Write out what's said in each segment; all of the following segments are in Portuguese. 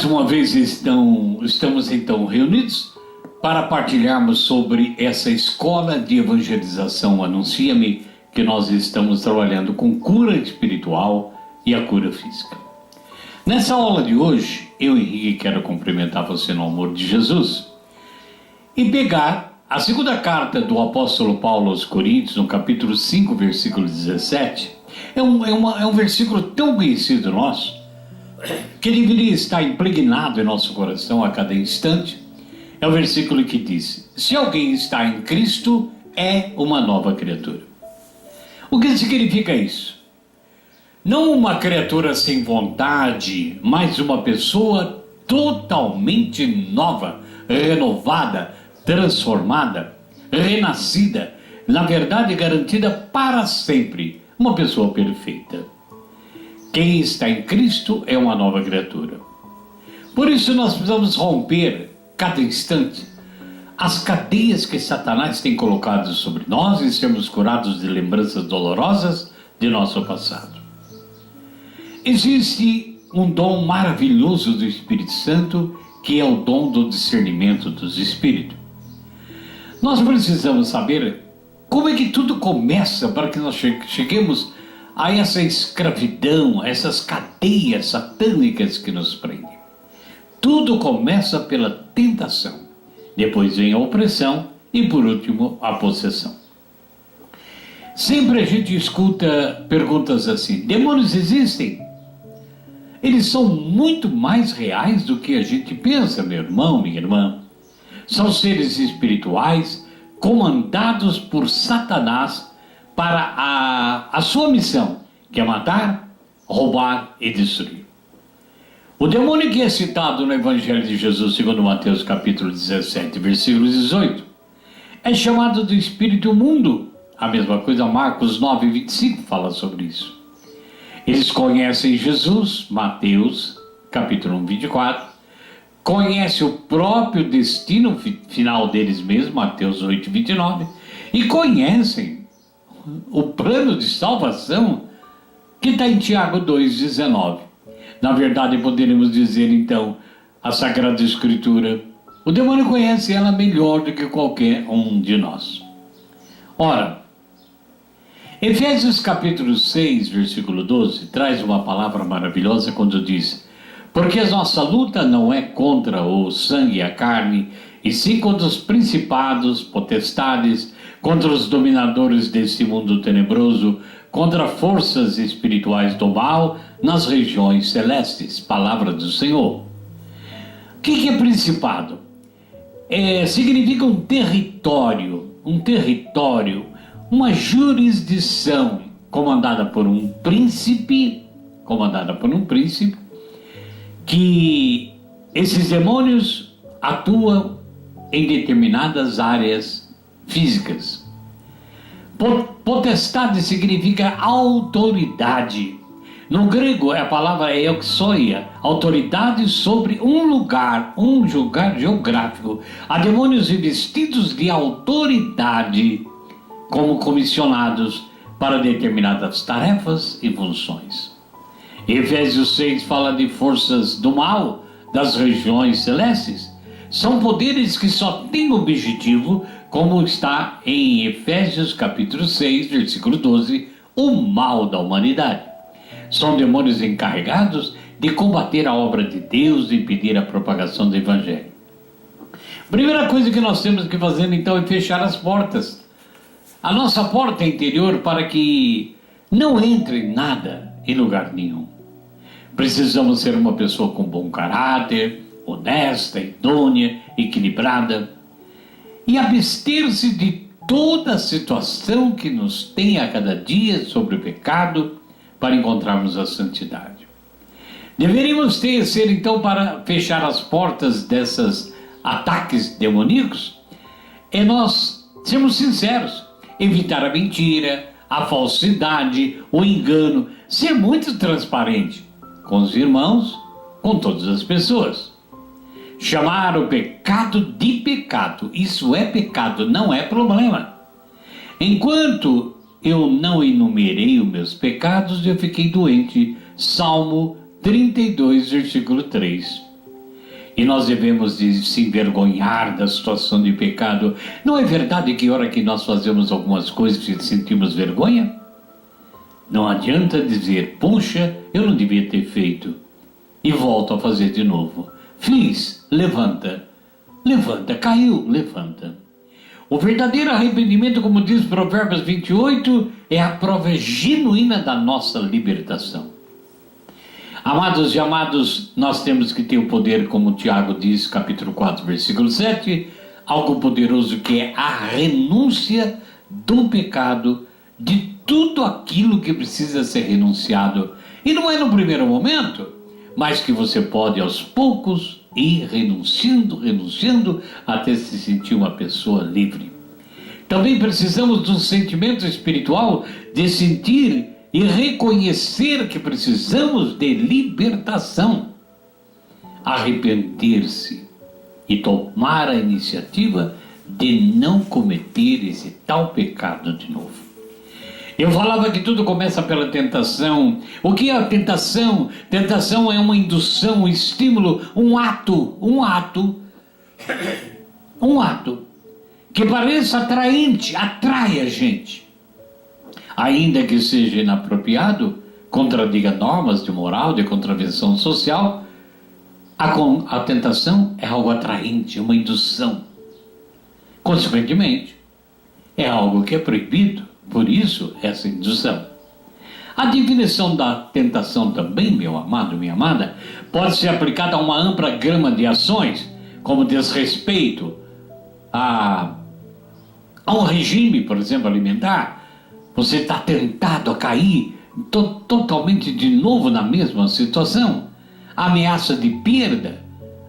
Mais uma vez estamos então reunidos para partilharmos sobre essa escola de evangelização Anuncia-me, que nós estamos trabalhando com cura espiritual e a cura física. Nessa aula de hoje, eu, Henrique, quero cumprimentar você no amor de Jesus e pegar a segunda carta do apóstolo Paulo aos Coríntios, no capítulo 5, versículo 17. É um versículo tão conhecido nosso, que deveria estar impregnado em nosso coração a cada instante. É o versículo que diz: se alguém está em Cristo, é uma nova criatura. O que significa isso? Não uma criatura sem vontade, mas uma pessoa totalmente nova, renovada, transformada, renascida, na verdade garantida para sempre, uma pessoa perfeita. Quem está em Cristo é uma nova criatura. Por isso nós precisamos romper, cada instante, as cadeias que Satanás tem colocado sobre nós e sermos curados de lembranças dolorosas de nosso passado. Existe um dom maravilhoso do Espírito Santo, que é o dom do discernimento dos Espíritos. Nós precisamos saber como é que tudo começa para que nós cheguemos a essa escravidão, a essas cadeias satânicas que nos prendem. Tudo começa pela tentação, depois vem a opressão e por último a possessão. Sempre a gente escuta perguntas assim: demônios existem? Eles são muito mais reais do que a gente pensa, meu irmão, minha irmã. São seres espirituais comandados por Satanás para a sua missão, que é matar, roubar e destruir. O demônio que é citado no Evangelho de Jesus, segundo Mateus capítulo 17, versículo 18, é chamado de espírito imundo. A mesma coisa, Marcos 9, 25 fala sobre isso. Eles conhecem Jesus, Mateus capítulo 1, 24, conhecem o próprio destino final deles mesmos, Mateus 8, 29, e conhecem o plano de salvação que está em Tiago 2,19. Na verdade, poderíamos dizer então, a Sagrada Escritura, o demônio conhece ela melhor do que qualquer um de nós. Ora, Efésios capítulo 6, versículo 12, traz uma palavra maravilhosa quando diz: porque a nossa luta não é contra o sangue e a carne, e sim contra os principados, potestades, contra os dominadores desse mundo tenebroso, contra forças espirituais do mal nas regiões celestes. Palavra do Senhor. O que é principado? Significa um território, uma jurisdição comandada por um príncipe, que esses demônios atuam em determinadas áreas físicas. Potestade significa autoridade. No grego a palavra é euxoia, autoridade sobre um lugar geográfico. Há demônios revestidos de autoridade como comissionados para determinadas tarefas e funções. Efésios 6 fala de forças do mal das regiões celestes. São poderes que só têm objetivo, como está em Efésios capítulo 6, versículo 12, o mal da humanidade. São demônios encarregados de combater a obra de Deus e impedir a propagação do Evangelho. Primeira coisa que nós temos que fazer então é fechar as portas. A nossa porta interior, para que não entre nada em lugar nenhum. Precisamos ser uma pessoa com bom caráter, honesta, idônea, equilibrada, e abster-se de toda situação que nos tem a cada dia sobre o pecado para encontrarmos a santidade. Deveríamos ser então, para fechar as portas desses ataques demoníacos, nós sermos sinceros, evitar a mentira, a falsidade, o engano, ser muito transparente com os irmãos, com todas as pessoas. Chamar o pecado de pecado. Isso é pecado, não é problema. Enquanto eu não enumerei os meus pecados, eu fiquei doente. Salmo 32, versículo 3. e nós devemos de se envergonhar da situação de pecado. Não é verdade que, hora que nós fazemos algumas coisas, sentimos vergonha? Não adianta dizer, puxa, eu não devia ter feito, e volto a fazer de novo. Fiz, levanta, levanta, caiu, levanta. O verdadeiro arrependimento, como diz Provérbios 28, é a prova genuína da nossa libertação. Amados e amados, nós temos que ter o poder, como Tiago diz, capítulo 4, versículo 7, algo poderoso que é a renúncia do pecado, de tudo aquilo que precisa ser renunciado. E não é no primeiro momento, mas que você pode aos poucos ir renunciando, até se sentir uma pessoa livre. Também precisamos do sentimento espiritual de sentir e reconhecer que precisamos de libertação, arrepender-se e tomar a iniciativa de não cometer esse tal pecado de novo. Eu falava que tudo começa pela tentação. O que é a tentação? Tentação é uma indução, um estímulo, um ato que pareça atraente, atrai a gente. Ainda que seja inapropriado, contradiga normas de moral, de contravenção social, a tentação é algo atraente, uma indução. Consequentemente, é algo que é proibido, por isso essa indução. A definição da tentação também, meu amado, minha amada, pode ser aplicada a uma ampla gama de ações, como desrespeito a um regime, por exemplo, alimentar. Você está tentado a cair totalmente de novo na mesma situação. A ameaça de perda,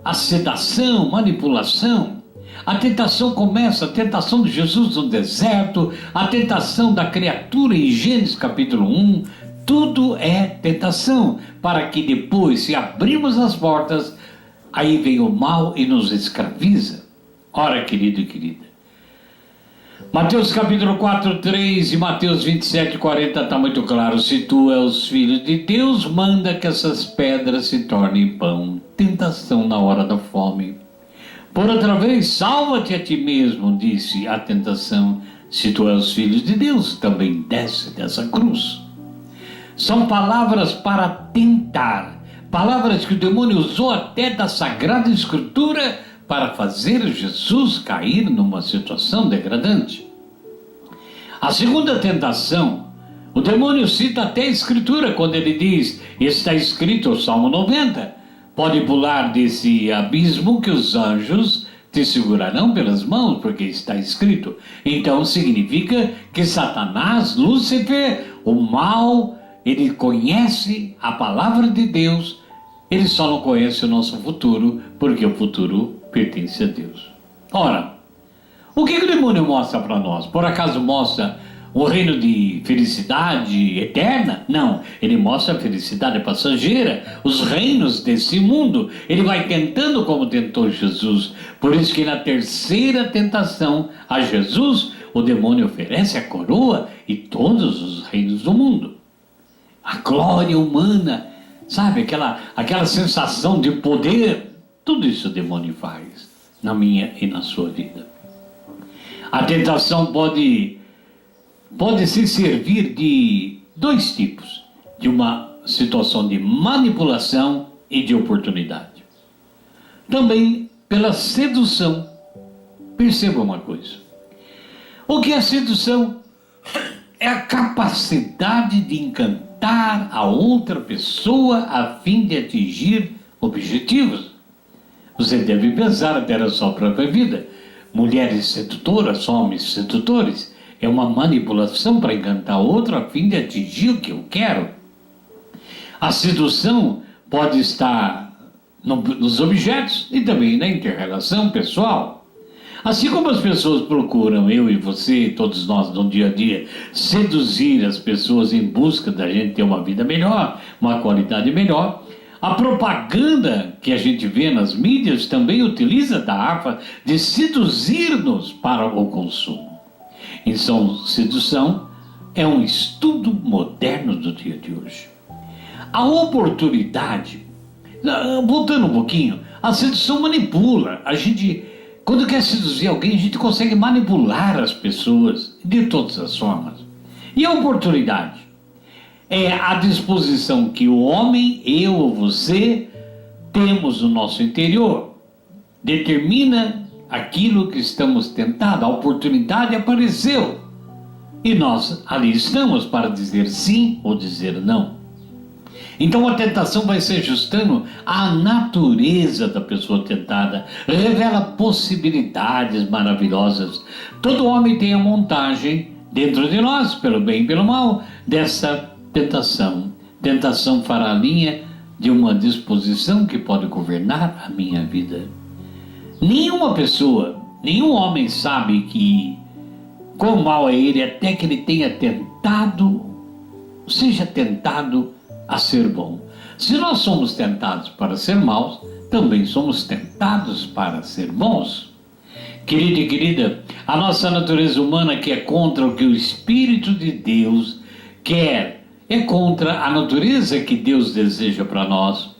a sedação, manipulação. A tentação começa, a tentação de Jesus no deserto, a tentação da criatura em Gênesis capítulo 1. Tudo é tentação, para que depois, se abrirmos as portas, aí vem o mal e nos escraviza. Ora, querido e querida, Mateus capítulo 4, 3 e Mateus 27, 40 está muito claro. Se tu és os filhos de Deus, manda que essas pedras se tornem pão. Tentação na hora da fome. Por outra vez, salva-te a ti mesmo, disse a tentação. Se tu és os filhos de Deus, também desce dessa cruz. São palavras para tentar. Palavras que o demônio usou até da Sagrada Escritura para fazer Jesus cair numa situação degradante. A segunda tentação, o demônio cita até a Escritura quando ele diz, está escrito o Salmo 90, pode pular desse abismo que os anjos te segurarão pelas mãos, porque está escrito. Então significa que Satanás, Lúcifer, o mal, ele conhece a palavra de Deus, ele só não conhece o nosso futuro, porque o futuro pertence a Deus. Ora, o que o demônio mostra para nós? Por acaso mostra um reino de felicidade eterna? Não, ele mostra a felicidade passageira, os reinos desse mundo. Ele vai tentando como tentou Jesus. Por isso que na terceira tentação a Jesus, o demônio oferece a coroa e todos os reinos do mundo. A glória humana, sabe, aquela sensação de poder. Tudo isso o demônio faz na minha e na sua vida. A tentação pode se servir de dois tipos, de uma situação de manipulação e de oportunidade. Também pela sedução. Perceba uma coisa. O que é sedução? É a capacidade de encantar a outra pessoa a fim de atingir objetivos. Você deve pensar até na sua própria vida. Mulheres sedutoras, homens sedutores, é uma manipulação para encantar outro a fim de atingir o que eu quero. A sedução pode estar nos objetos e também na inter-relação pessoal. Assim como as pessoas procuram, eu e você, todos nós no dia a dia, seduzir as pessoas em busca da gente ter uma vida melhor, uma qualidade melhor, a propaganda que a gente vê nas mídias também utiliza da arte de seduzir-nos para o consumo. Então, sedução é um estudo moderno do dia de hoje. A oportunidade, voltando um pouquinho, A sedução manipula. A gente, quando quer seduzir alguém, a gente consegue manipular as pessoas de todas as formas. E a oportunidade? É a disposição que o homem, eu ou você, temos no nosso interior. Determina aquilo que estamos tentados. A oportunidade apareceu. E nós ali estamos para dizer sim ou dizer não. Então a tentação vai se ajustando à natureza da pessoa tentada. Revela possibilidades maravilhosas. Todo homem tem a montagem dentro de nós, pelo bem e pelo mal, dessa tentação. Tentação fará linha de uma disposição que pode governar a minha vida. Nenhuma pessoa, nenhum homem sabe que quão mal é ele até que ele tenha tentado, seja tentado a ser bom. Se nós somos tentados para ser maus, também somos tentados para ser bons. Querido e querida, a nossa natureza humana que é contra o que o Espírito de Deus quer, é contra a natureza que Deus deseja para nós.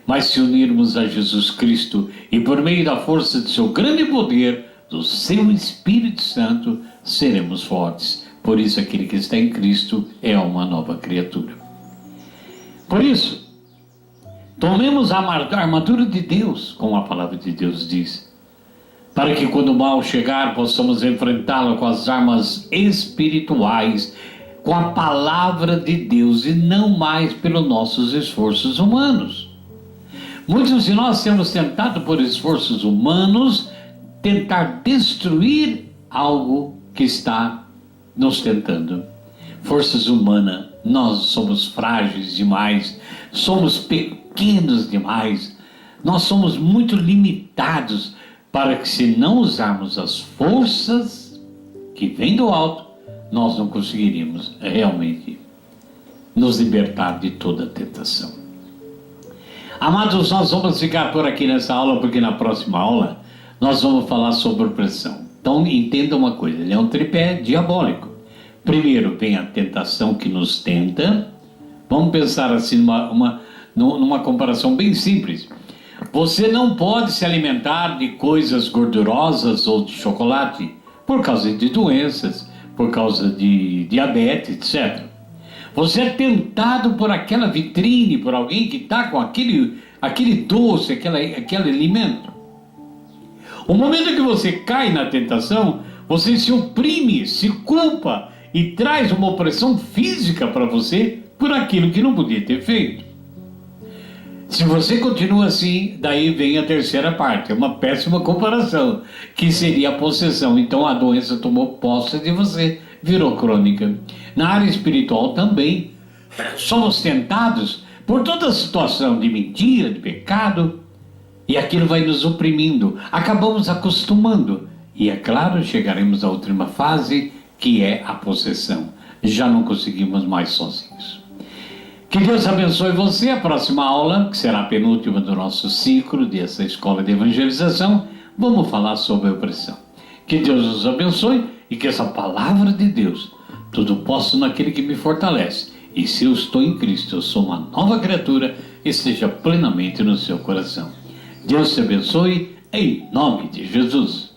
Mas se unirmos a Jesus Cristo e por meio da força de seu grande poder, do seu Espírito Santo, seremos fortes. Por isso aquele que está em Cristo é uma nova criatura. Por isso, tomemos a armadura de Deus, como a palavra de Deus diz, para que quando o mal chegar, possamos enfrentá-lo com as armas espirituais, com a palavra de Deus e não mais pelos nossos esforços humanos. Muitos de nós temos tentado por esforços humanos tentar destruir algo que está nos tentando. Forças humanas, nós somos frágeis demais, somos pequenos demais, nós somos muito limitados para que, se não usarmos as forças que vêm do alto, nós não conseguiríamos realmente nos libertar de toda a tentação. Amados, nós vamos ficar por aqui nessa aula, porque na próxima aula nós vamos falar sobre opressão. Então entenda uma coisa, ele é um tripé diabólico. Primeiro vem a tentação que nos tenta. Vamos pensar assim numa comparação bem simples. Você não pode se alimentar de coisas gordurosas ou de chocolate por causa de doenças, por causa de diabetes, etc. Você é tentado por aquela vitrine, por alguém que está com aquele doce, aquele alimento. O momento que você cai na tentação, você se oprime, se culpa e traz uma opressão física para você por aquilo que não podia ter feito. Se você continua assim, daí vem a terceira parte, é uma péssima comparação, que seria a possessão. Então a doença tomou posse de você, virou crônica. Na área espiritual também, somos tentados por toda situação de mentira, de pecado, e aquilo vai nos oprimindo. Acabamos acostumando, e é claro, chegaremos à última fase, que é a possessão. Já não conseguimos mais sozinhos. Que Deus abençoe você. A próxima aula, que será a penúltima do nosso ciclo dessa escola de evangelização, vamos falar sobre a opressão. Que Deus nos abençoe e que essa palavra de Deus, tudo posso naquele que me fortalece. E se eu estou em Cristo, eu sou uma nova criatura, esteja plenamente no seu coração. Deus te abençoe, em nome de Jesus.